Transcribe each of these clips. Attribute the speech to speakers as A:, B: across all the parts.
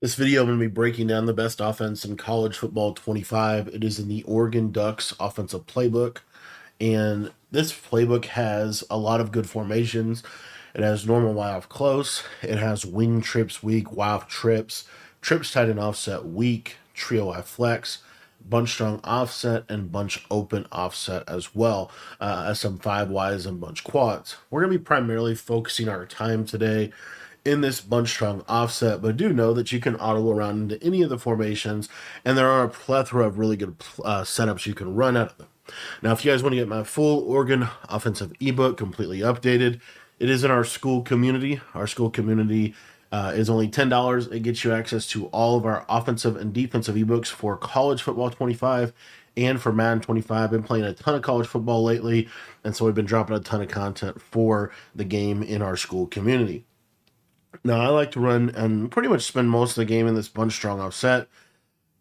A: This video, I'm going to be breaking down the best offense in college football 25. It is in the Oregon Ducks offensive playbook. And this playbook has a lot of good formations. It has normal Y off close. It has wing trips weak, Y off trips, trips tight and offset weak, trio Y flex, bunch strong offset, and bunch open offset as well as some 5 Ys and bunch quads. We're going to be primarily focusing our time today in this bunch strong offset, but do know that you can auto around into any of the formations, and there are a plethora of really good setups you can run out of them. Now, if you guys want to get my full Oregon offensive ebook completely updated, it is in our school community. Our school community is only $10. It gets you access to all of our offensive and defensive ebooks for college football 25 and for Madden 25. I've been playing a ton of college football lately, and so we've been dropping a ton of content for the game in our school community. Now, I like to run and pretty much spend most of the game in this bunch strong offset.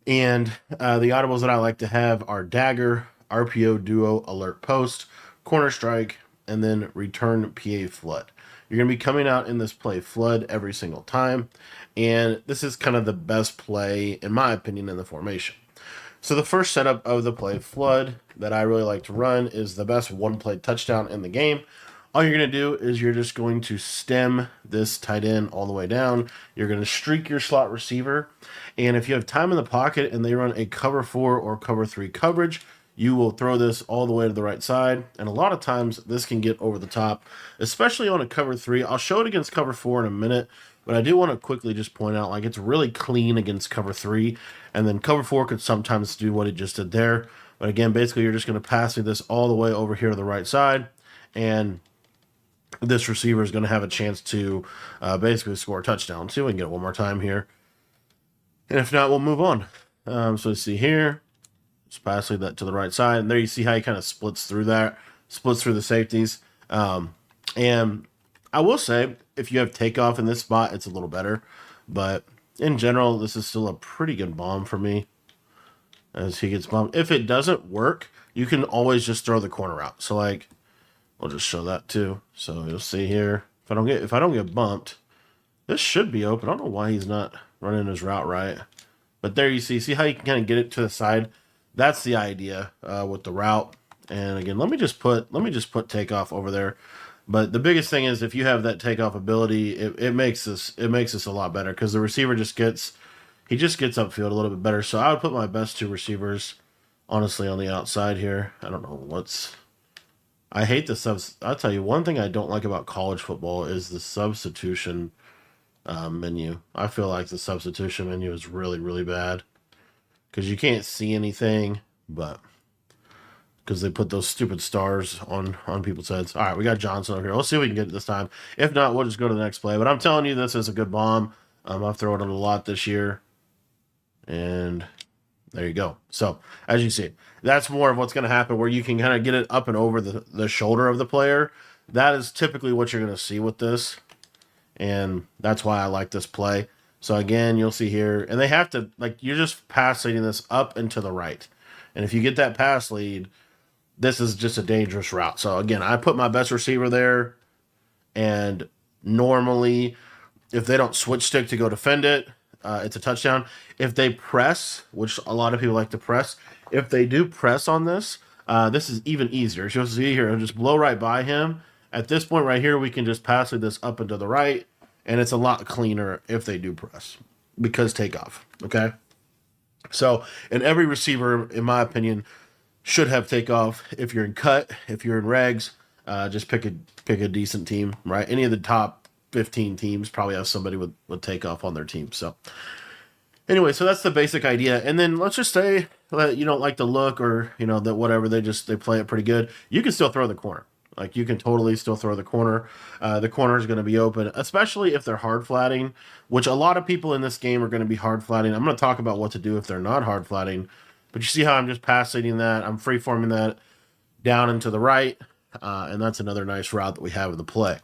A: And the audibles that I like to have are dagger, RPO duo, alert post, corner strike, and then return PA flood. You're going to be coming out in this play flood every single time. And this is kind of the best play, in my opinion, in the formation. So the first setup of the play flood that I really like to run is the best one play touchdown in the game. All you're going to do is you're just going to stem this tight end all the way down. You're going to streak your slot receiver. And if you have time in the pocket and they run a cover 4 or cover 3 coverage, you will throw this all the way to the right side. And a lot of times this can get over the top, especially on a cover 3. I'll show it against cover 4 in a minute, but I do want to quickly just point out, like, it's really clean against cover 3. And then cover 4 could sometimes do what it just did there. But again, basically you're just going to pass me this all the way over here to the right side. And this receiver is going to have a chance to basically score a touchdown. See if we can get it one more time here. And if not, we'll move on. So let's see here. Just pass that to the right side. And there you see how he kind of splits through that, splits through the safeties. And I will say, if you have takeoff in this spot, it's a little better. But in general, this is still a pretty good bomb for me as he gets bombed. If it doesn't work, you can always just throw the corner out. So, like, we'll just show that too. So you'll see here, if I don't get bumped, this should be open. I don't know why he's not running his route right. But there you see how you can kind of get it to the side. That's the idea with the route. And again, let me just put takeoff over there. But the biggest thing is if you have that takeoff ability, it makes this a lot better because the receiver just gets upfield a little bit better. So I would put my best 2 receivers honestly on the outside here. I don't know I hate the subs. I'll tell you one thing I don't like about college football is the substitution menu. I feel like the substitution menu is really, really bad because you can't see anything, but because they put those stupid stars on people's heads. All right, we got Johnson over here. Let's see if we can get it this time. If not, we'll just go to the next play. But I'm telling you, this is a good bomb. I've thrown it a lot this year, and there you go. So, as you see, that's more of what's going to happen where you can kind of get it up and over the shoulder of the player. That is typically what you're going to see with this. And that's why I like this play. So, again, you'll see here. And they have to, like, you're just pass leading this up and to the right. And if you get that pass lead, this is just a dangerous route. So, again, I put my best receiver there. And normally, if they don't switch stick to go defend it, it's a touchdown. If they press, which a lot of people like to press, if they do press on this, this is even easier. So you'll see here, I'll just blow right by him. At this point right here, we can just pass this up and to the right, and it's a lot cleaner if they do press because takeoff, okay? So, and every receiver, in my opinion, should have takeoff. If you're in cut, if you're in regs, just pick a decent team, right? Any of the top 15 teams probably have somebody with takeoff on their team. So anyway, so that's the basic idea. And then let's just say that you don't like the look or, that whatever, they play it pretty good. You can still throw the corner. Like, you can totally still throw the corner. The corner is going to be open, especially if they're hard flatting, which a lot of people in this game are going to be hard flatting. I'm going to talk about what to do if they're not hard flatting. But you see how I'm just pass-leading that. I'm free-forming that down and to the right. And that's another nice route that we have in the play.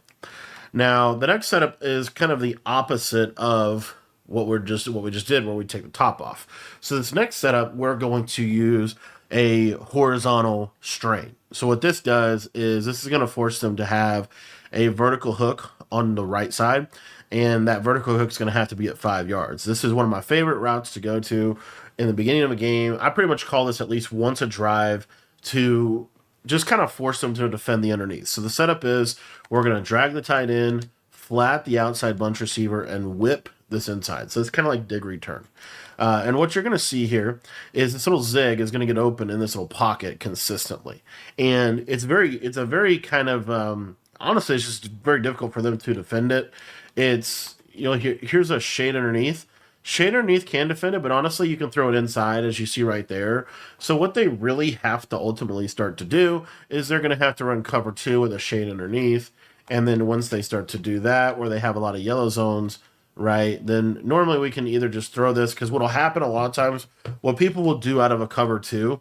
A: Now, the next setup is kind of the opposite of what we just did, where we take the top off. So this next setup, we're going to use a horizontal strain. So what this does is this is going to force them to have a vertical hook on the right side, and that vertical hook is going to have to be at 5 yards. This is one of my favorite routes to go to in the beginning of a game. I pretty much call this at least once a drive to just kind of force them to defend the underneath. So the setup is we're going to drag the tight end, flat the outside bunch receiver, and whip this inside. So it's kind of like dig return. And what you're going to see here is this little zig is going to get open in this little pocket consistently. And it's a very kind of, honestly, it's just very difficult for them to defend it. It's, here's a shade underneath. Shade underneath can defend it, but honestly, you can throw it inside, as you see right there. So what they really have to ultimately start to do is they're going to have to run cover 2 with a shade underneath. And then once they start to do that, where they have a lot of yellow zones, right, then normally we can either just throw this, because what will happen a lot of times, what people will do out of a cover 2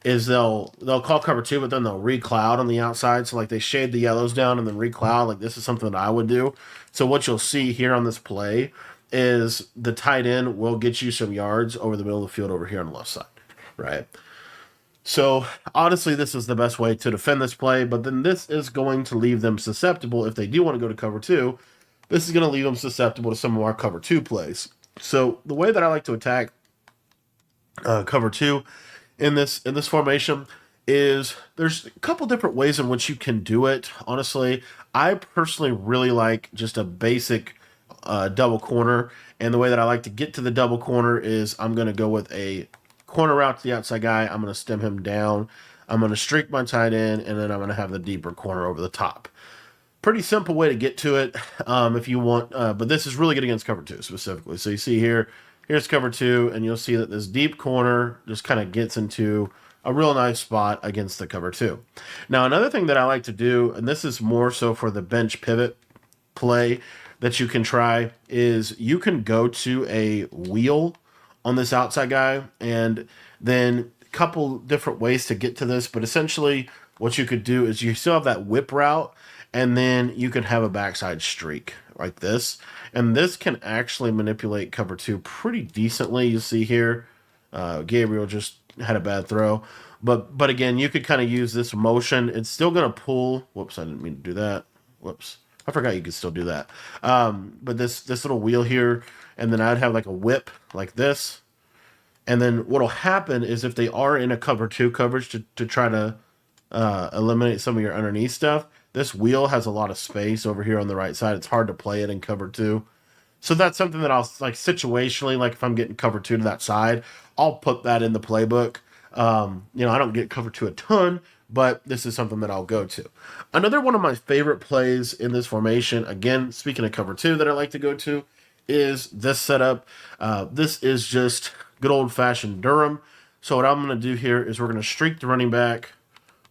A: is they'll call cover 2, but then they'll recloud on the outside. So like they shade the yellows down and then recloud. Like this is something that I would do. So what you'll see here on this play is the tight end will get you some yards over the middle of the field over here on the left side, right? So honestly, this is the best way to defend this play, but then this is going to leave them susceptible if they do want to go to cover 2. This is going to leave them susceptible to some of our cover 2 plays. So the way that I like to attack cover 2 in this formation is there's a couple different ways in which you can do it. Honestly, I personally really like just a basic double corner, and the way that I like to get to the double corner is I'm going to go with a corner route to the outside guy. I'm going to stem him down. I'm going to streak my tight end, and then I'm going to have the deeper corner over the top. Pretty simple way to get to it if you want, but this is really good against cover 2 specifically. So you see here's cover 2, and you'll see that this deep corner just kind of gets into a real nice spot against the cover 2. Now, another thing that I like to do, and this is more so for the bench pivot play that you can try, is you can go to a wheel on this outside guy, and then a couple different ways to get to this, but essentially what you could do is you still have that whip route, and then you can have a backside streak like this. And this can actually manipulate cover 2 pretty decently. You see here, Gabriel just had a bad throw. But again, you could kind of use this motion. It's still going to pull. Whoops, I didn't mean to do that. Whoops. I forgot you could still do that. But this little wheel here, and then I'd have like a whip like this. And then what'll happen is if they are in a cover 2 coverage to try to eliminate some of your underneath stuff, this wheel has a lot of space over here on the right side. It's hard to play it in cover 2. So that's something that I'll, like, situationally, like if I'm getting cover 2 to that side, I'll put that in the playbook. I don't get cover 2 a ton, but this is something that I'll go to. Another one of my favorite plays in this formation, again, speaking of cover 2 that I like to go to, is this setup. This is just good old-fashioned Durham. So what I'm going to do here is we're going to streak the running back.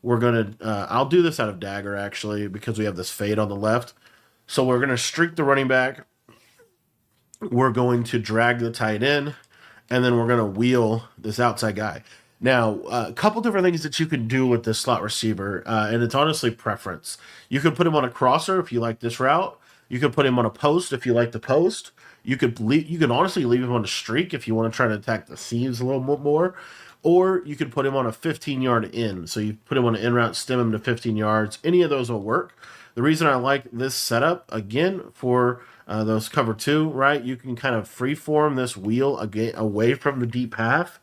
A: We're going to, I'll do this out of dagger, actually, because we have this fade on the left. So we're going to streak the running back. We're going to drag the tight end, and then we're going to wheel this outside guy. Now, a couple different things that you can do with this slot receiver, and it's honestly preference. You could put him on a crosser if you like this route. You could put him on a post if you like the post. You could honestly leave him on a streak if you want to try to attack the seams a little bit more. Or you could put him on a 15-yard in. So you put him on an in route, stem him to 15 yards. Any of those will work. The reason I like this setup, again, for those cover 2, right, you can kind of freeform this wheel away from the deep half.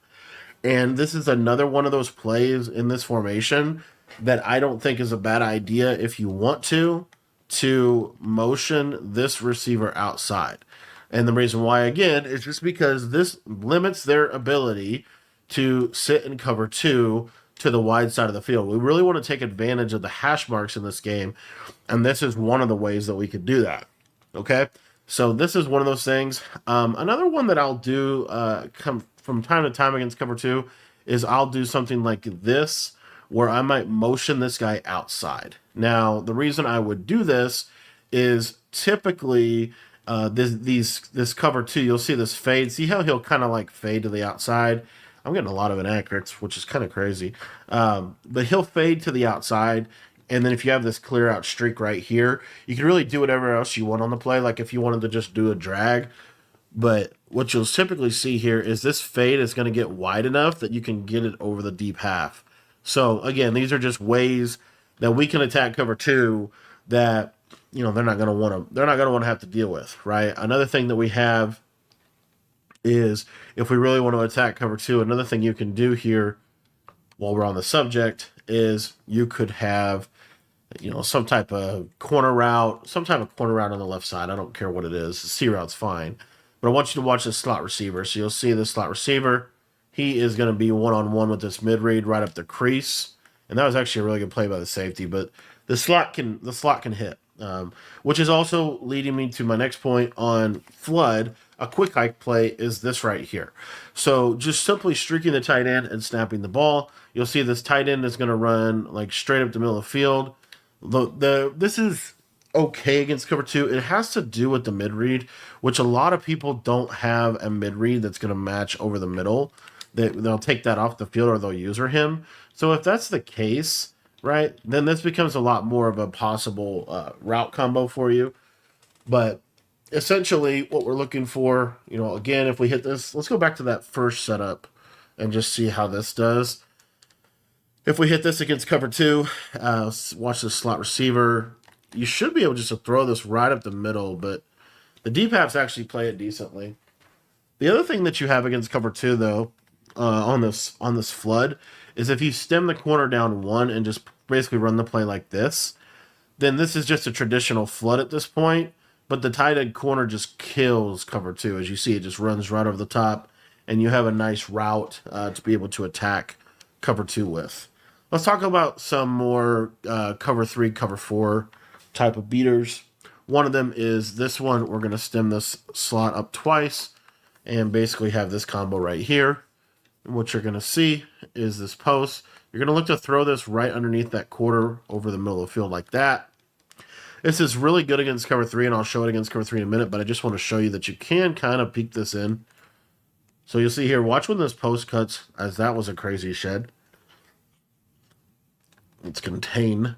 A: And this is another one of those plays in this formation that I don't think is a bad idea if you want to motion this receiver outside. And the reason why, again, is just because this limits their ability to sit and cover 2 to the wide side of the field. We really want to take advantage of the hash marks in this game, and this is one of the ways that we could do that. Okay, so this is one of those things. Another one that I'll do come from time to time against cover 2 is I'll do something like this, where I might motion this guy outside. Now, the reason I would do this is typically this cover 2, you'll see this fade. See how he'll kind of like fade to the outside? I'm getting a lot of inaccurates, which is kind of crazy. But he'll fade to the outside, and then if you have this clear out streak right here, you can really do whatever else you want on the play, like if you wanted to just do a drag. But what you'll typically see here is this fade is going to get wide enough that you can get it over the deep half. So, again, these are just ways that we can attack cover 2 that they're not going to want to have to deal with, right? Another thing that we have is if we really want to attack cover two, another thing you can do here while we're on the subject is you could have some type of corner route, on the left side. I don't care what it is. The C route's fine. But I want you to watch the slot receiver. So you'll see this slot receiver. He is going to be one-on-one with this mid-read right up the crease. And that was actually a really good play by the safety. But the slot can hit. Which is also leading me to my next point on flood. A quick hike play is this right here. So just simply streaking the tight end and snapping the ball. You'll see this tight end is going to run like straight up the middle of the field. This is okay against cover two. It has to do with the mid read, which a lot of people don't have a mid read that's going to match over the middle. They'll take that off the field or they'll user him. So if that's the case, right, then this becomes a lot more of a possible route combo for you. But essentially, what we're looking for, again, if we hit this, let's go back to that first setup and just see how this does. If we hit this against cover two, watch this slot receiver. You should be able just to throw this right up the middle, but the D-Paps actually play it decently. The other thing that you have against cover two, though, on this flood, is if you stem the corner down one and just basically run the play like this, then this is just a traditional flood at this point. But the tight end corner just kills cover two. As you see, it just runs right over the top, and you have a nice route to be able to attack cover two with. Let's talk about some more cover three, cover four type of beaters. One of them is this one. We're going to stem this slot up twice and basically have this combo right here. And what you're going to see is this post. You're going to look to throw this right underneath that quarter over the middle of the field like that. This is really good against cover three, and I'll show it against cover three in a minute, but I just want to show you that you can kind of peek this in. So you'll see here, watch when this post cuts, as that was a crazy shed. Let's contain.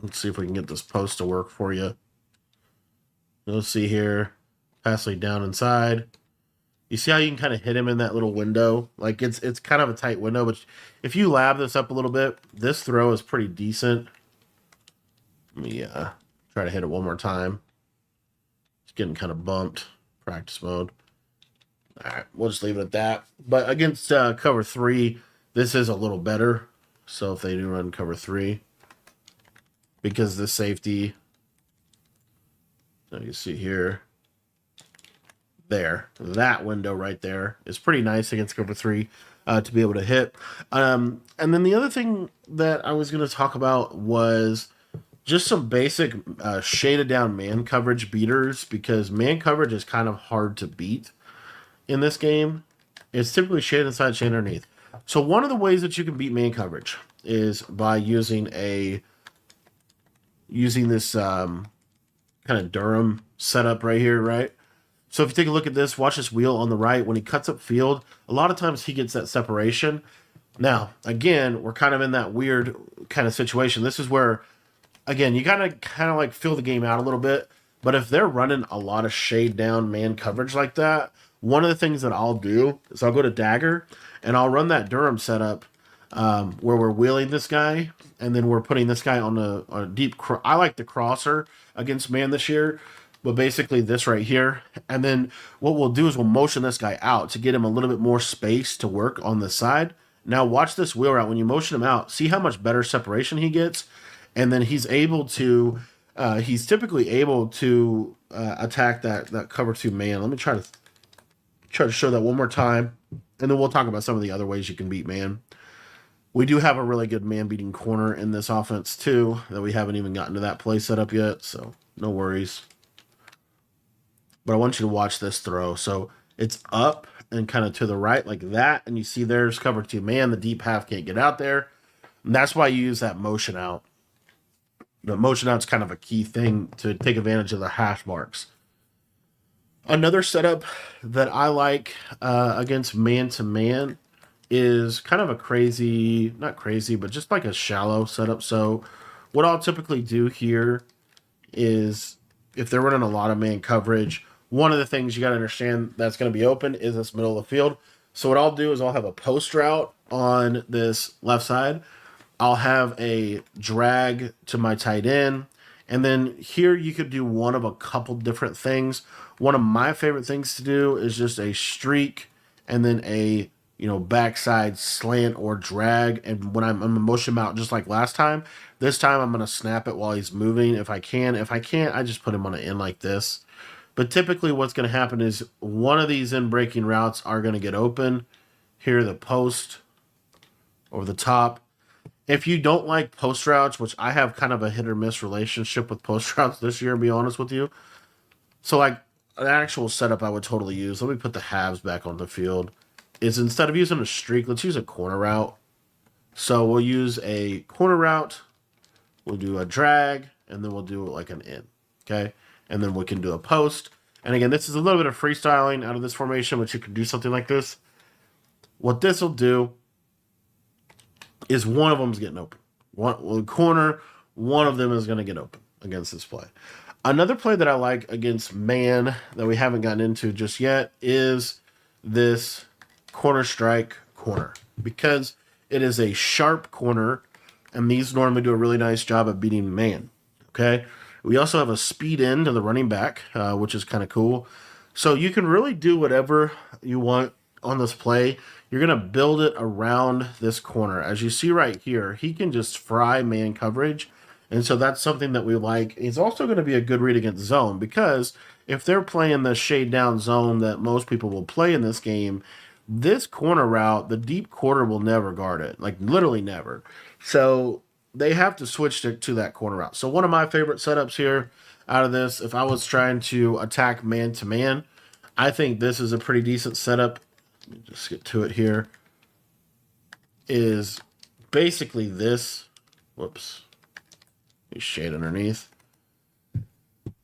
A: Let's see if we can get this post to work for you. You'll see here, pass lead down inside. You see how you can kind of hit him in that little window? Like it's kind of a tight window, but if you lab this up a little bit, this throw is pretty decent. Let me try to hit it one more time. It's getting kind of bumped. Practice mode. All right, we'll just leave it at that. But against cover three, this is a little better. So if they do run cover three, because the safety, so you see here, there, that window right there is pretty nice against cover three to be able to hit. And then the other thing that I was going to talk about was just some basic shaded down man coverage beaters, because man coverage is kind of hard to beat in this game. It's typically shaded inside, shaded underneath. So one of the ways that you can beat man coverage is by using this kind of Durham setup right here, right? So if you take a look at this, watch this wheel on the right. When he cuts up field, a lot of times he gets that separation. Now, again, we're kind of in that weird kind of situation. This is where, again, you gotta kind of like fill the game out a little bit. But if they're running a lot of shade down man coverage like that, one of the things that I'll do is I'll go to dagger and I'll run that Durham setup where we're wheeling this guy and then we're putting this guy on a deep. I like the crosser against man this year, but basically this right here. And then what we'll do is we'll motion this guy out to get him a little bit more space to work on the side. Now watch this wheel route. When you motion him out, see how much better separation he gets, and then he's able to. He's typically able to attack that cover two man. Let me try to show that one more time, and then we'll talk about some of the other ways you can beat man. We do have a really good man beating corner in this offense too, that we haven't even gotten to that play setup yet, so no worries. But I want you to watch this throw. So it's up and kind of to the right like that, and you see there's cover two man. The deep half can't get out there, and that's why you use that motion out. The motion out's kind of a key thing to take advantage of the hash marks. Another setup that I like against man-to-man is kind of a crazy, not crazy, but just like a shallow setup. So what I'll typically do here is if they're running a lot of man coverage, one of the things you got to understand that's going to be open is this middle of the field. So what I'll do is I'll have a post route on this left side, I'll have a drag to my tight end. And then here you could do one of a couple different things. One of my favorite things to do is just a streak and then a backside slant or drag. And when I'm gonna motion him out just like last time, this time I'm gonna snap it while he's moving if I can. If I can't, I just put him on an end like this. But typically what's gonna happen is one of these in breaking routes are gonna get open. Here the post over the top. If you don't like post routes, which I have kind of a hit or miss relationship with post routes this year, to be honest with you. So like an actual setup I would totally use. Let me put the halves back on the field. Is instead of using a streak, let's use a corner route. So we'll use a corner route. We'll do a drag, and then we'll do like an in. Okay, and then we can do a post. And again, this is a little bit of freestyling out of this formation, but you can do something like this. What this will do is one of them's getting open. One corner, one of them is going to get open against this play. Another play that I like against man that we haven't gotten into just yet is this corner strike corner, because it is a sharp corner, and these normally do a really nice job of beating man. Okay. We also have a speed end to the running back, which is kind of cool. So you can really do whatever you want on this play. You're going to build it around this corner. As you see right here, he can just fry man coverage. And so that's something that we like. He's also going to be a good read against zone, because if they're playing the shade down zone that most people will play in this game, this corner route, the deep quarter will never guard it. Like literally never. So they have to switch to that corner route. So one of my favorite setups here out of this, if I was trying to attack man to man, I think this is a pretty decent setup. Let me just get to it here. Is basically this. Whoops. Shade underneath.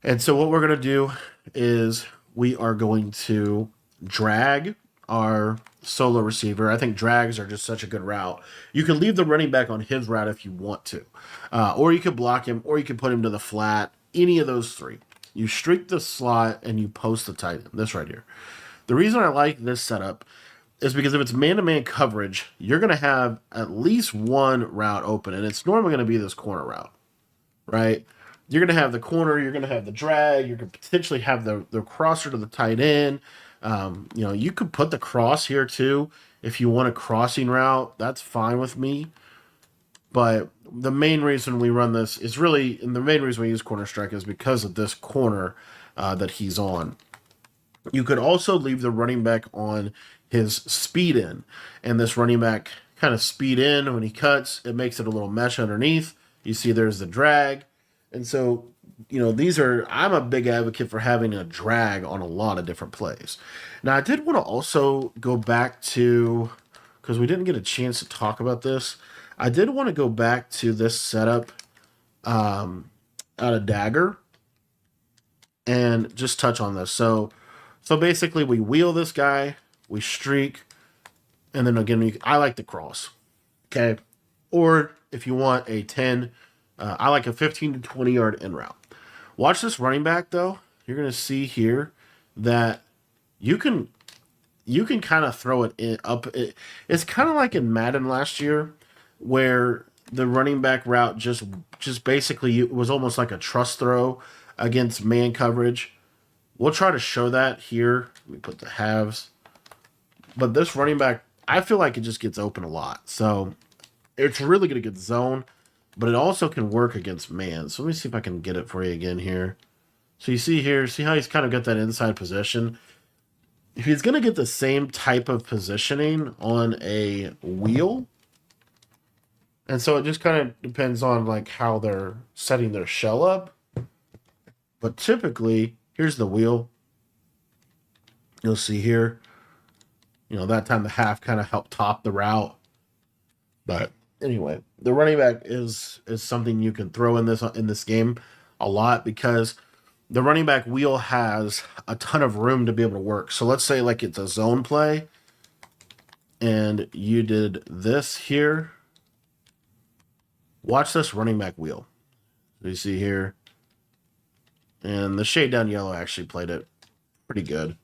A: And so what we're going to do is we are going to drag our solo receiver. I think drags are just such a good route. You can leave the running back on his route if you want to. Or you could block him, or you could put him to the flat. Any of those three. You streak the slot and you post the tight end. This right here. The reason I like this setup is because if it's man-to-man coverage, you're going to have at least one route open, and it's normally going to be this corner route, right? You're going to have the corner, you're going to have the drag, you're going to potentially have the crosser to the tight end. You could put the cross here too. If you want a crossing route, that's fine with me. But the main reason we run this is really, and the main reason we use corner strike is because of this corner that he's on. You could also leave the running back on his speed in, and this running back kind of speed in when he cuts. It makes it a little mesh underneath. You see there's the drag. And so, I'm a big advocate for having a drag on a lot of different plays. Now, I did want to also go back to, because we didn't get a chance to talk about this, I did want to go back to this setup out of Dagger and just touch on this. So basically, we wheel this guy, we streak, and then again, I like the cross. Okay. Or if you want a 10, I like a 15 to 20 yard in route. Watch this running back, though. You're going to see here that you can kind of throw it in up. It's kind of like in Madden last year, where the running back route just basically it was almost like a trust throw against man coverage. We'll try to show that here. Let me put the halves. But this running back, I feel like it just gets open a lot. So it's really going to get zone, but it also can work against man. So let me see if I can get it for you again here. So you see here, see how he's kind of got that inside position? If he's going to get the same type of positioning on a wheel, and so it just kind of depends on like how they're setting their shell up. But typically, here's the wheel. You'll see here, that time the half kind of helped top the route. But anyway, the running back is something you can throw in this game a lot, because the running back wheel has a ton of room to be able to work. So let's say like it's a zone play and you did this here. Watch this running back wheel. You see here. And the shade down yellow actually played it pretty good.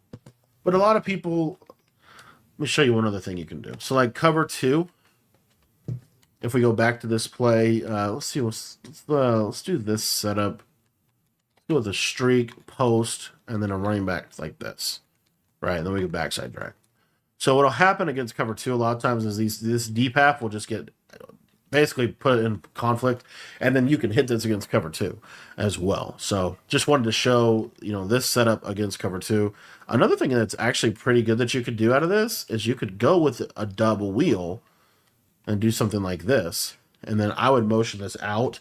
A: But a lot of people, let me show you one other thing you can do. So like cover 2. if we go back to this play, let's see, let's do this setup. Let's go with a streak, post, and then a running back like this, right? And then we go backside drag. So what'll happen against cover two a lot of times is this deep half will just get basically put in conflict, and then you can hit this against cover two as well. So just wanted to show, this setup against cover two. Another thing that's actually pretty good that you could do out of this is you could go with a double wheel and do something like this. And then I would motion this out.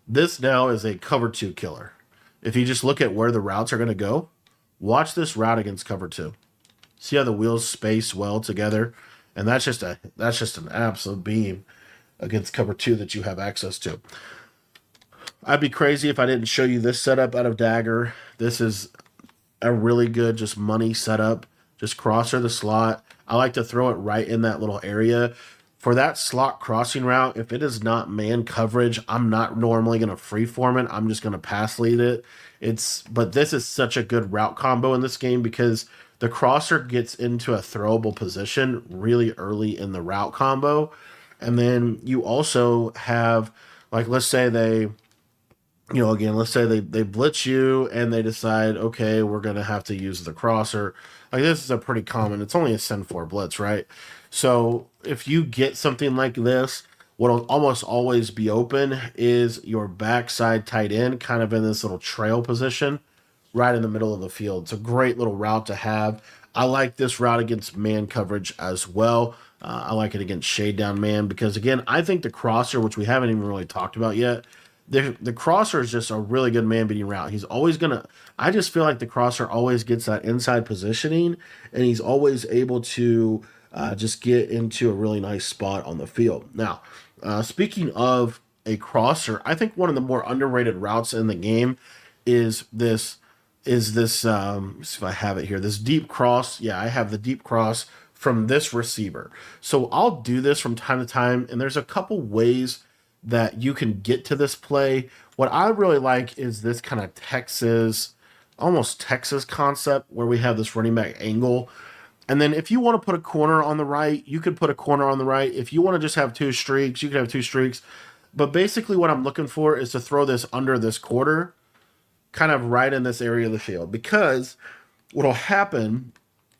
A: This now is a cover two killer. If you just look at where the routes are going to go, watch this route against cover two. See how the wheels space well together? And that's just an absolute beam against cover two that you have access to. I'd be crazy if I didn't show you this setup out of Dagger. This is a really good just money setup. Just crosser the slot. I like to throw it right in that little area. For that slot crossing route, if it is not man coverage, I'm not normally going to freeform it. I'm just going to pass lead it. But this is such a good route combo in this game because the crosser gets into a throwable position really early in the route combo. And then you also have, like, let's say let's say they blitz you and they decide, okay, we're going to have to use the crosser. Like, this is a pretty common, it's only a send 4 blitz, right? So if you get something like this, what'll almost always be open is your backside tight end, kind of in this little trail position, right in the middle of the field. It's a great little route to have. I like this route against man coverage as well. I like it against shade down man because, again, I think the crosser, which we haven't even really talked about yet, the crosser is just a really good man beating route. He's always I just feel like the crosser always gets that inside positioning, and he's always able to just get into a really nice spot on the field. Now, speaking of a crosser, I think one of the more underrated routes in the game is this. If I have it here, this deep cross. Yeah, I have the deep cross from this receiver. So I'll do this from time to time, and there's a couple ways that you can get to this play. What I really like is this kind of almost Texas concept where we have this running back angle. And then if you want to put a corner on the right, you could put a corner on the right. If you want to just have two streaks, you can have two streaks. But basically what I'm looking for is to throw this under this quarter, kind of right in this area of the field. Because what'll happen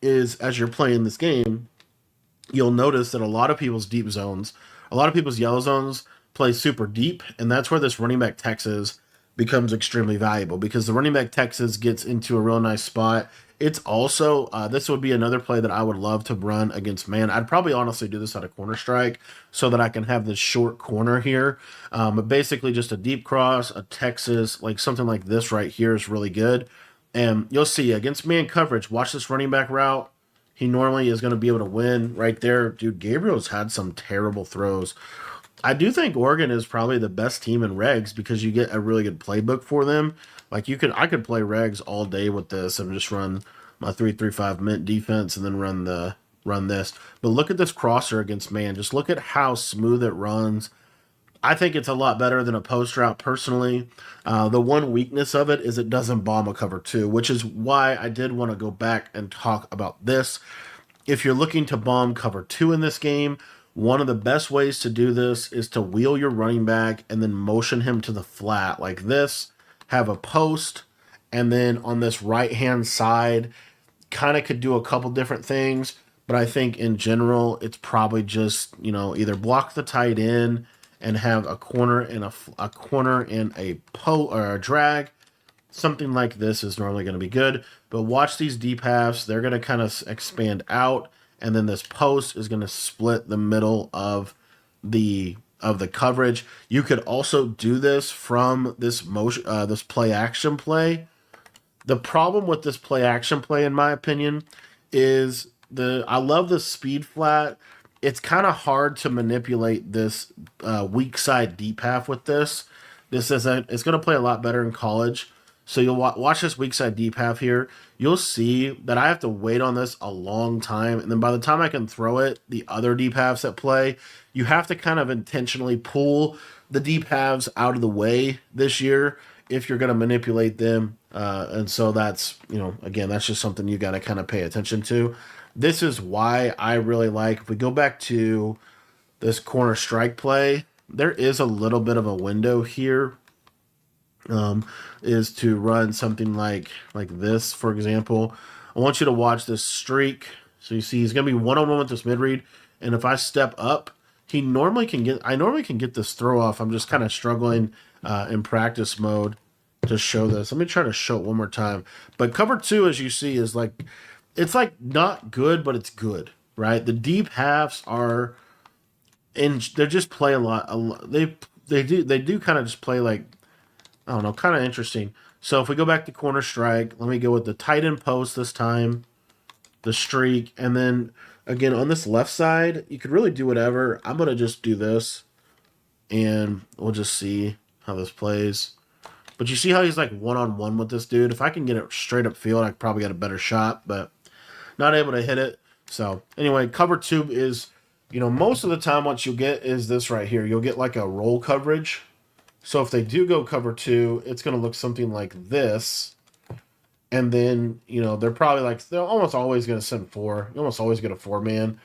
A: is as you're playing this game, you'll notice that a lot of people's deep zones, a lot of people's yellow zones play super deep, and that's where this running back Texas becomes extremely valuable because the running back Texas gets into a real nice spot. It's also, this would be another play that I would love to run against man. I'd probably honestly do this out of corner strike so that I can have this short corner here. But basically just a deep cross, a Texas, like something like this right here is really good. And you'll see against man coverage, watch this running back route. He normally is going to be able to win right there. Dude, Gabriel's had some terrible throws. I do think Oregon is probably the best team in regs because you get a really good playbook for them. Like I could play regs all day with this and just run my 3-3-5 mint defense and then run this. But look at this crosser against man. Just look at how smooth it runs. I think it's a lot better than a post route personally. The one weakness of it is it doesn't bomb a cover two, which is why I did want to go back and talk about this. If you're looking to bomb cover two in this game, one of the best ways to do this is to wheel your running back and then motion him to the flat like this, have a post, and then on this right-hand side, kind of could do a couple different things, but I think in general, it's probably just, either block the tight end and have a corner and or a drag. Something like this is normally going to be good, but watch these deep halves. They're going to kind of expand out, and then this post is going to split the middle of the coverage. You could also do this from this this play action play. The problem with this play action play, in my opinion, is I love the speed flat. It's kind of hard to manipulate this weak side deep half with this. It's going to play a lot better in college. So you'll watch this weak side deep half here. You'll see that I have to wait on this a long time. And then by the time I can throw it, the other deep halves that play, you have to kind of intentionally pull the deep halves out of the way this year if you're going to manipulate them. And so that's, again, that's just something you got to kind of pay attention to. This is why I really like, if we go back to this corner strike play, there is a little bit of a window here, um, is to run something like this, for example. I want you to watch this streak. So you see he's going to be one-on-one with this mid-read. And if I step up, I normally can get this throw off. I'm just kind of struggling in practice mode to show this. Let me try to show it one more time. But cover two, as you see, is like, it's like not good, but it's good, right? The deep halves are, and they just play a lot. They do kind of just play like, I don't know, kind of interesting. So if we go back to corner strike, let me go with the tight end post this time, the streak, and then again on this left side, you could really do whatever. I'm gonna just do this, and we'll just see how this plays. But you see how he's like one-on-one with this dude. If I can get it straight up field, I probably get a better shot, but not able to hit it. So anyway, cover two is, most of the time what you'll get is this right here. You'll get like a roll coverage. So if they do go cover two, it's going to look something like this. And then, they're almost always going to send four. You almost always get a four-man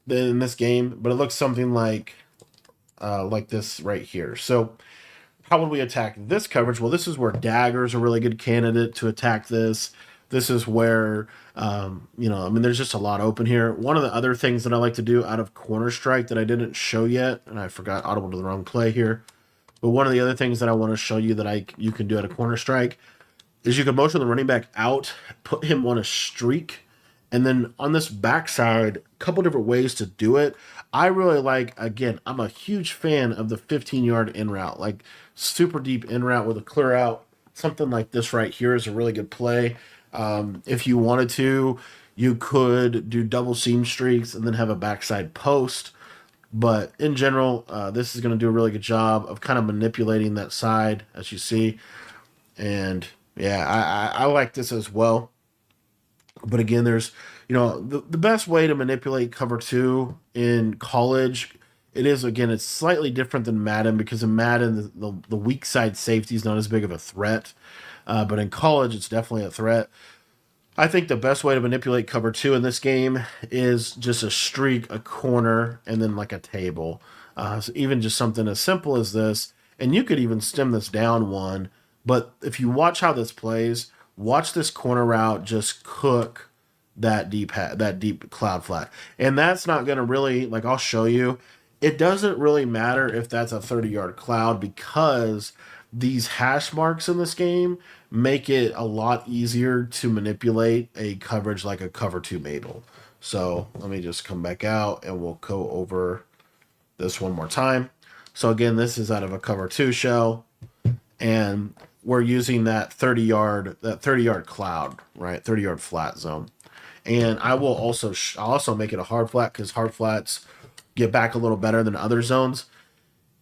A: in this game. But it looks something like this right here. So how would we attack this coverage? Well, this is where Dagger's a really good candidate to attack this. This is where, there's just a lot open here. One of the other things that I like to do out of corner strike that I didn't show yet, and I forgot, audible to the wrong play here, but one of the other things that I want to show you that you can do at a corner strike is you can motion the running back out, put him on a streak, and then on this backside, a couple different ways to do it. I really like, again, I'm a huge fan of the 15-yard in route, like super deep in route with a clear out. Something like this right here is a really good play. If you wanted to, you could do double seam streaks and then have a backside post. But in general, this is going to do a really good job of kind of manipulating that side, as you see. And yeah, I like this as well. But again, there's, the best way to manipulate cover two in college, it is, again, it's slightly different than Madden, because in Madden, the weak side safety is not as big of a threat. But in college, it's definitely a threat. I think the best way to manipulate cover two in this game is just a streak, a corner, and then like a table. So even just something as simple as this, and you could even stem this down one. But if you watch how this plays, watch this corner route just cook that deep cloud flat, and that's not going to really, like, I'll show you. It doesn't really matter if that's a 30-yard cloud, because these hash marks in this game make it a lot easier to manipulate a coverage like a cover two Mabel. So let me just come back out and we'll go over this one more time. So again, this is out of a cover two shell, and we're using that 30-yard cloud, right? 30-yard flat zone. And I'll also make it a hard flat, because hard flats get back a little better than other zones.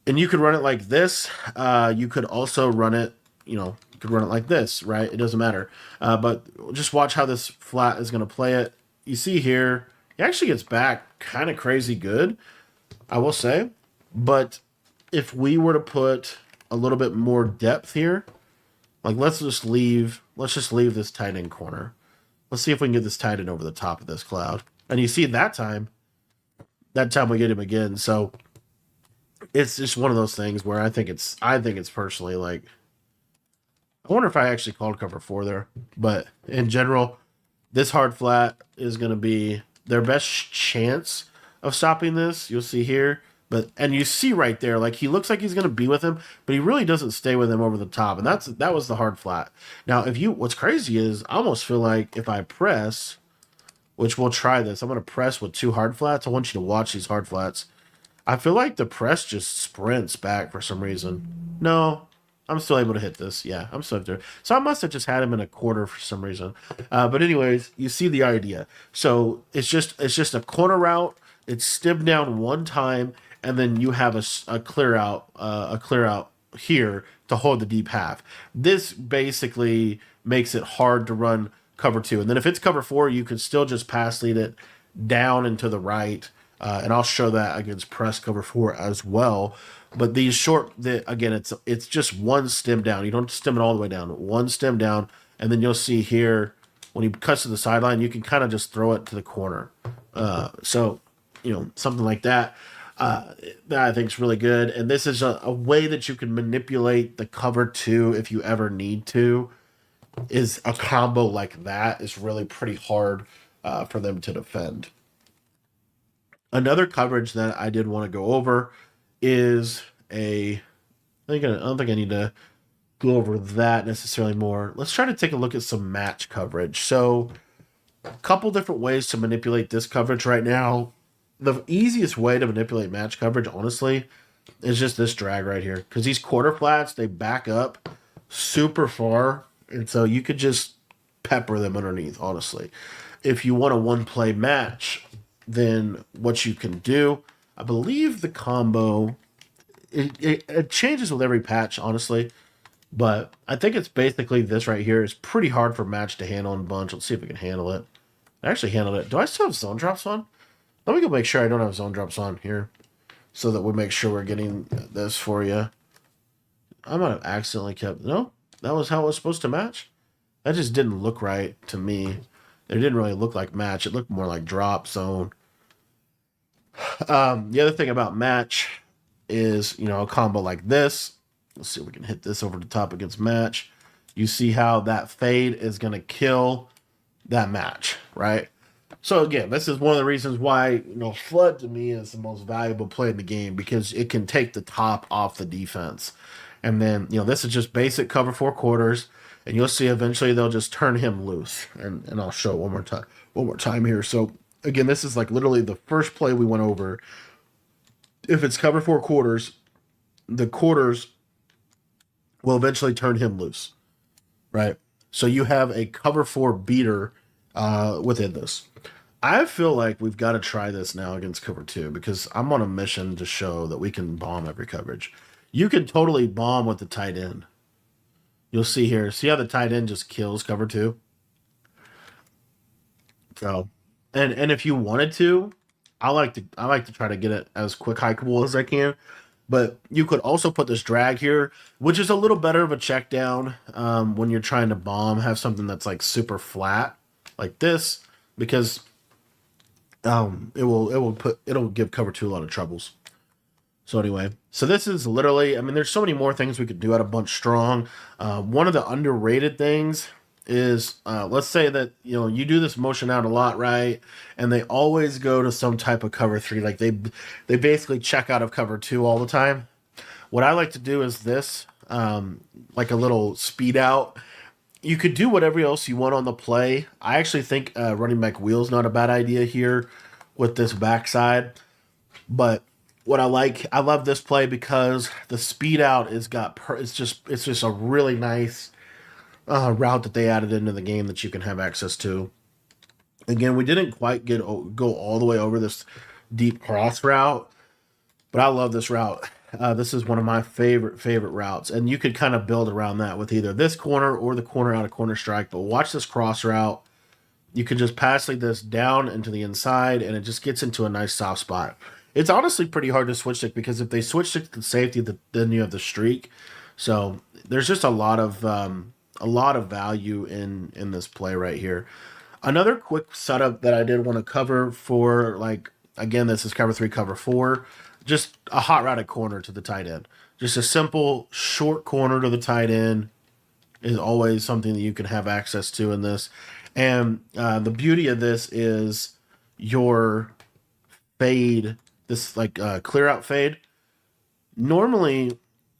A: And you could run it like this. You could also run it, you could run it like this, right? It doesn't matter. But just watch how this flat is going to play it. You see here, he actually gets back kind of crazy good, I will say. But if we were to put a little bit more depth here, like let's just leave this tight end corner. Let's see if we can get this tight end over the top of this cloud. And you see that time we get him again. So it's just one of those things where I think it's personally, like, I wonder if I actually called cover four there. But in general, this hard flat is going to be their best chance of stopping this. You'll see here. And you see right there, like, he looks like he's going to be with him, but he really doesn't stay with him over the top. And that was the hard flat. Now, what's crazy is I almost feel like if I press, which we'll try this, I'm going to press with two hard flats. I want you to watch these hard flats. I feel like the press just sprints back for some reason. No, I'm still able to hit this. Yeah, I'm still there. So I must have just had him in a quarter for some reason. But anyways, you see the idea. So it's just a corner route. It's stemmed down one time, and then you have a clear out here to hold the deep half. This basically makes it hard to run cover two. And then if it's cover four, you can still just pass lead it down and to the right. And I'll show that against press cover four as well. But these again, it's just one stem down. You don't stem it all the way down. One stem down, and then you'll see here when he cuts to the sideline, you can kind of just throw it to the corner. So something like that. that I think is really good. And this is a way that you can manipulate the cover two if you ever need to. Is a combo like that is really pretty hard for them to defend. Another coverage that I did want to go over is I don't think I need to go over that necessarily more. Let's try to take a look at some match coverage. So, a couple different ways to manipulate this coverage right now. The easiest way to manipulate match coverage, honestly, is just this drag right here. Because these quarter flats, they back up super far. And so you could just pepper them underneath, honestly. If you want a one play match, then what you can do, I believe the combo, it changes with every patch, honestly. But I think it's basically this right here is pretty hard for match to handle in bunch. Let's see if we can handle it. I actually handled it. Do I still have zone drops on? Let me go make sure I don't have zone drops on here so that we make sure we're getting this for you. I might have accidentally kept... No, that was how it was supposed to match. That just didn't look right to me. It didn't really look like match. It looked more like drop zone. The other thing about match is, a combo like this. Let's see if we can hit this over the top against match. You see how that fade is going to kill that match, right? So again, this is one of the reasons why, Flood to me is the most valuable play in the game because it can take the top off the defense. And then, this is just basic cover four quarters, and you'll see eventually they'll just turn him loose. And I'll show it one more time here. So again, this is like literally the first play we went over. If it's cover four quarters, the quarters will eventually turn him loose, right? So you have a cover four beater within this. I feel like we've got to try this now against cover two because I'm on a mission to show that we can bomb every coverage. You can totally bomb with the tight end. You'll see here. See how the tight end just kills cover two? So, and if you wanted to, I like to try to get it as quick hikeable as I can. But you could also put this drag here, which is a little better of a check down when you're trying to bomb. Have something that's like super flat, like this, because it'll give cover two a lot of troubles. So anyway, so this is literally, I mean, there's so many more things we could do out of Bunch Strong. One of the underrated things is, let's say that, you do this motion out a lot, right? And they always go to some type of cover three. Like they basically check out of cover two all the time. What I like to do is this, like a little speed out. You could do whatever else you want on the play. I actually think running back wheel's not a bad idea here with this backside. But what I love this play because the speed out it's just a really nice route that they added into the game that you can have access to. Again, we didn't quite go all the way over this deep cross route, but I love this route. This is one of my favorite routes, and you could kind of build around that with either this corner or the corner out of corner strike. But watch this cross route. You can just pass like this down into the inside, and it just gets into a nice soft spot. It's honestly pretty hard to switch stick because if they switch stick to safety, then you have the streak. So there's just a lot of value in this play right here. Another quick setup that I did want to cover for, like, again, this is cover three, cover four, just a hot routed corner to the tight end. Just a simple short corner to the tight end is always something that you can have access to in this. And the beauty of this is your fade, this like clear out fade. Normally,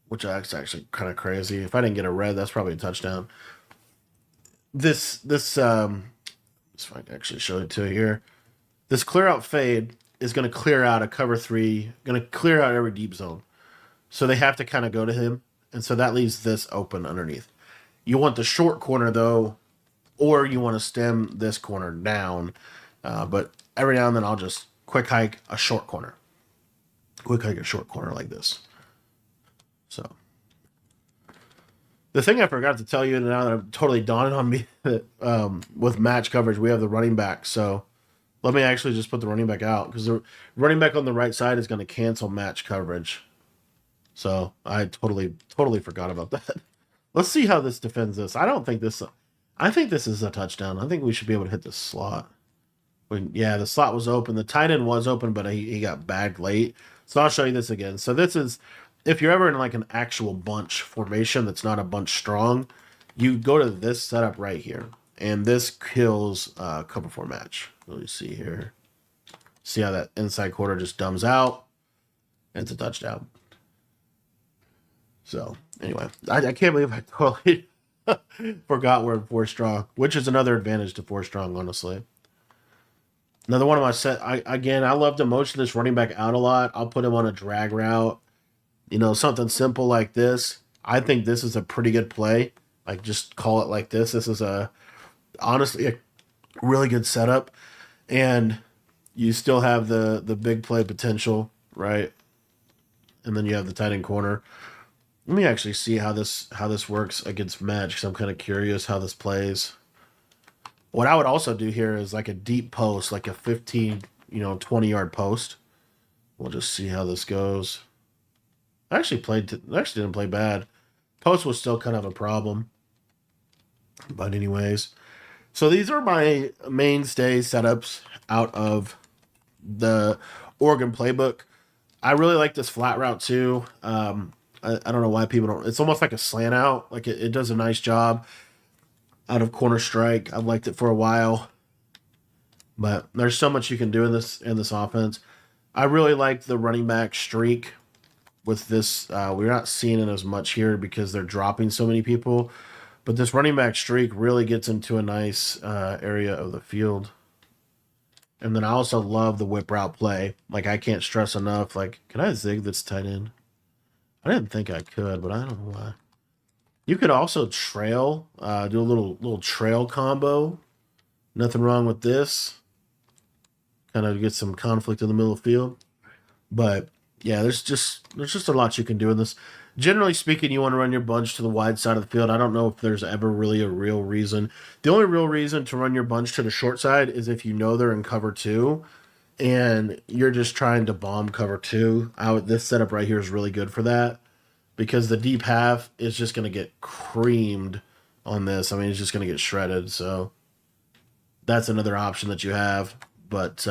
A: which is actually kind of crazy. If I didn't get a red, that's probably a touchdown. This if I can actually show it to you here. This clear out fade is going to clear out a cover three, going to clear out every deep zone. So they have to kind of go to him. And so that leaves this open underneath. You want the short corner though, or you want to stem this corner down. But every now and then I'll just quick hike a short corner. Quick hike a short corner like this. So the thing I forgot to tell you now that I'm totally dawned on me that with match coverage, we have the running back. So let me actually just put the running back out because the running back on the right side is going to cancel match coverage. So I totally forgot about that. Let's see how this defends this. I think this is a touchdown. I think we should be able to hit the slot. Yeah, the slot was open. The tight end was open, but he got bagged late. So I'll show you this again. So this is, if you're ever in like an actual bunch formation that's not a bunch strong, you go to this setup right here. And this kills cover four match. Let me see here. See how that inside quarter just dumbs out? And it's a touchdown. So anyway, I can't believe I totally forgot we're in four strong, which is another advantage to four strong, honestly. Another one of my set. I love to motion this running back out a lot. I'll put him on a drag route. You know, something simple like this. I think this is a pretty good play. Like just call it like this. This is honestly a really good setup, and you still have the big play potential, right? And then you have the tight end corner. Let me actually see how this works against match because I'm kind of curious how this plays. What I would also do here is like a deep post, like a 15, 20-yard post. We'll just see how this goes. I actually didn't play bad. Post was still kind of a problem. But anyways, so these are my mainstay setups out of the Oregon playbook. I really like this flat route too. I don't know why people don't. It's almost like a slant out. Like it does a nice job out of corner strike. I've liked it for a while, but there's so much you can do in this offense. I really like the running back streak with this. We're not seeing it as much here because they're dropping so many people, but this running back streak really gets into a nice area of the field. And then I also love the whip route play. Like I can't stress enough. Like, can I zig this tight end? I didn't think I could, but I don't know why. You could also trail, do a little trail combo. Nothing wrong with this. Kind of get some conflict in the middle of the field. But yeah, there's just a lot you can do in this. Generally speaking, you want to run your bunch to the wide side of the field. I don't know if there's ever really a real reason. The only real reason to run your bunch to the short side is if you know they're in cover two and you're just trying to bomb cover two. This setup right here is really good for that because the deep half is just going to get creamed on this. I mean, it's just going to get shredded. So that's another option that you have. But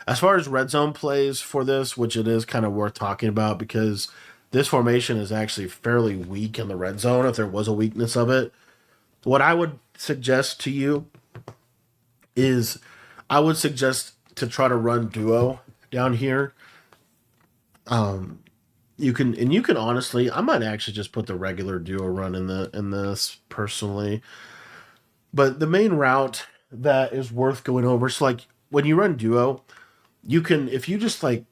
A: as far as red zone plays for this, which it is kind of worth talking about because this formation is actually fairly weak in the red zone if there was a weakness of it. What I would suggest to you is I would suggest to try to run duo down here. You can honestly, I might actually just put the regular duo run in this personally. But the main route that is worth going over, so like when you run duo, you can, if you just like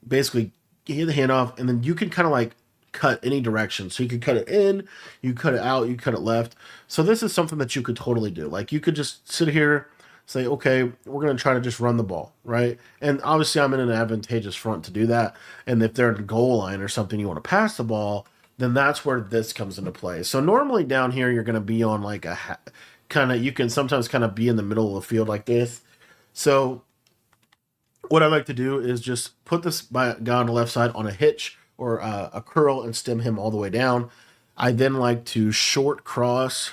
A: basically get the handoff and then you can kind of like cut any direction. So you can cut it in, you cut it out, you cut it left. So this is something that you could totally do. Like you could just sit here, say, okay, we're going to try to just run the ball, right? And obviously I'm in an advantageous front to do that. And if they're at the goal line or something, you want to pass the ball, then that's where this comes into play. So normally down here, you're going to be on like you can sometimes kind of be in the middle of the field like this. So what I like to do is just put this guy on the left side on a hitch or a curl and stem him all the way down. I then like to short cross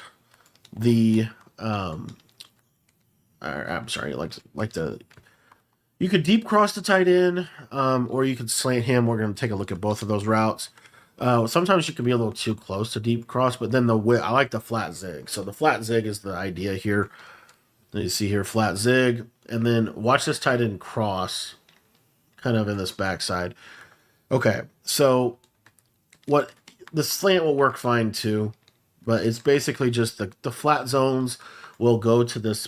A: the. I'm sorry, like to. You could deep cross the tight end, or you could slant him. We're going to take a look at both of those routes. Sometimes you can be a little too close to deep cross, but then I like the flat zig. So the flat zig is the idea here. You see here, flat zig, and then watch this tight end cross, kind of in this backside. Okay, so the slant will work fine too, but it's basically just the flat zones will go to this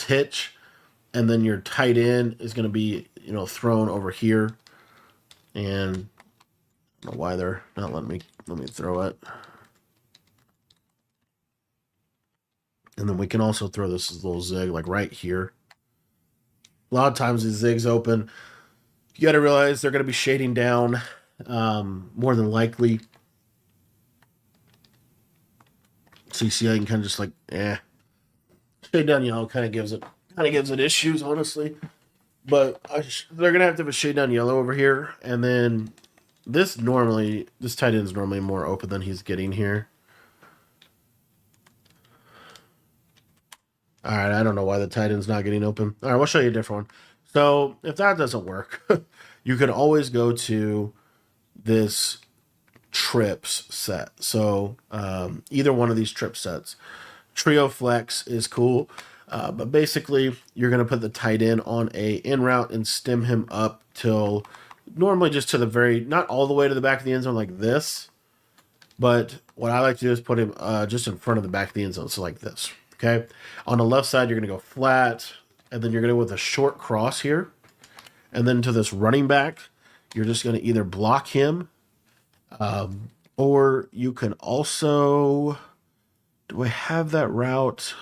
A: hitch, and then your tight end is going to be thrown over here, and I don't know why they're not letting me throw it. And then we can also throw this little zig like right here. A lot of times these zigs open. You got to realize they're going to be shading down more than likely. So you see how you can kind of just like, shade down yellow kind of gives it issues, honestly. But they're going to have a shade down yellow over here. And then this tight end is normally more open than he's getting here. All right, I don't know why the tight end's not getting open. All right, we'll show you a different one. So if that doesn't work, you can always go to this trips set. So either one of these trip sets. Trio flex is cool, but basically you're going to put the tight end on a in route and stem him up till normally just to the very, not all the way to the back of the end zone like this, but what I like to do is put him just in front of the back of the end zone, so like this. Okay, on the left side you're going to go flat, and then you're going to go with a short cross here, and then to this running back, you're just going to either block him, or you can also. Do I have that route?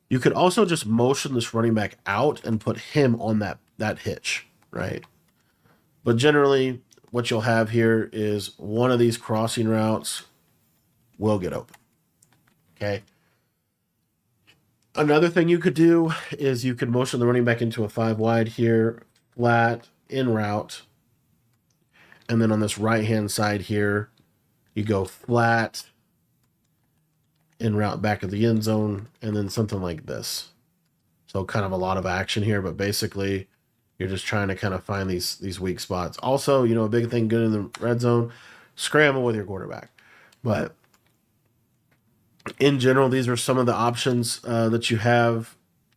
A: You could also just motion this running back out and put him on that hitch, right? But generally, what you'll have here is one of these crossing routes will get open. Okay. Another thing you could do is you could motion the running back into a 5 wide here, flat, in route. And then on this right-hand side here, you go flat, in route back of the end zone, and then something like this. So kind of a lot of action here, but basically you're just trying to kind of find these weak spots. Also, a big thing good in the red zone, scramble with your quarterback. But in general, these are some of the options that you have.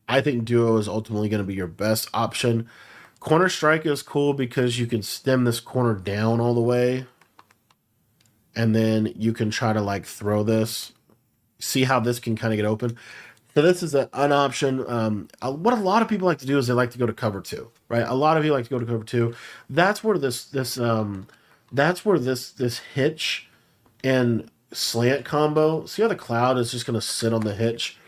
A: I think duo is ultimately going to be your best option. Corner strike is cool because you can stem this corner down all the way, and then you can try to like throw this. See how this can kind of get open. So this is an option. What a lot of people like to do is they like to go to cover two, right? A lot of you like to go to cover two. That's where this hitch and slant combo. See how the cloud is just going to sit on the hitch,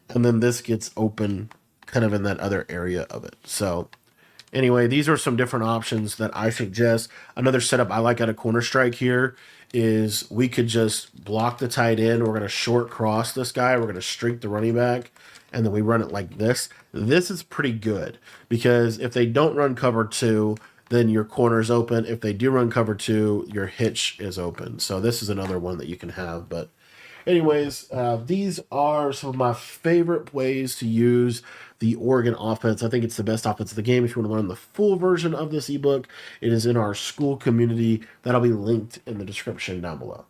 A: and then this gets open kind of in that other area of it. So anyway, these are some different options that I suggest. Another setup I like out of corner strike here is we could just block the tight end. We're going to short cross this guy. We're going to streak the running back, and then we run it like this. This is pretty good because if they don't run cover two, then your corner's open. If they do run cover two, your hitch is open. So this is another one that you can have. But anyways, these are some of my favorite ways to use the Oregon offense. I think it's the best offense of the game. If you want to learn the full version of this ebook, it is in our school community. That'll be linked in the description down below.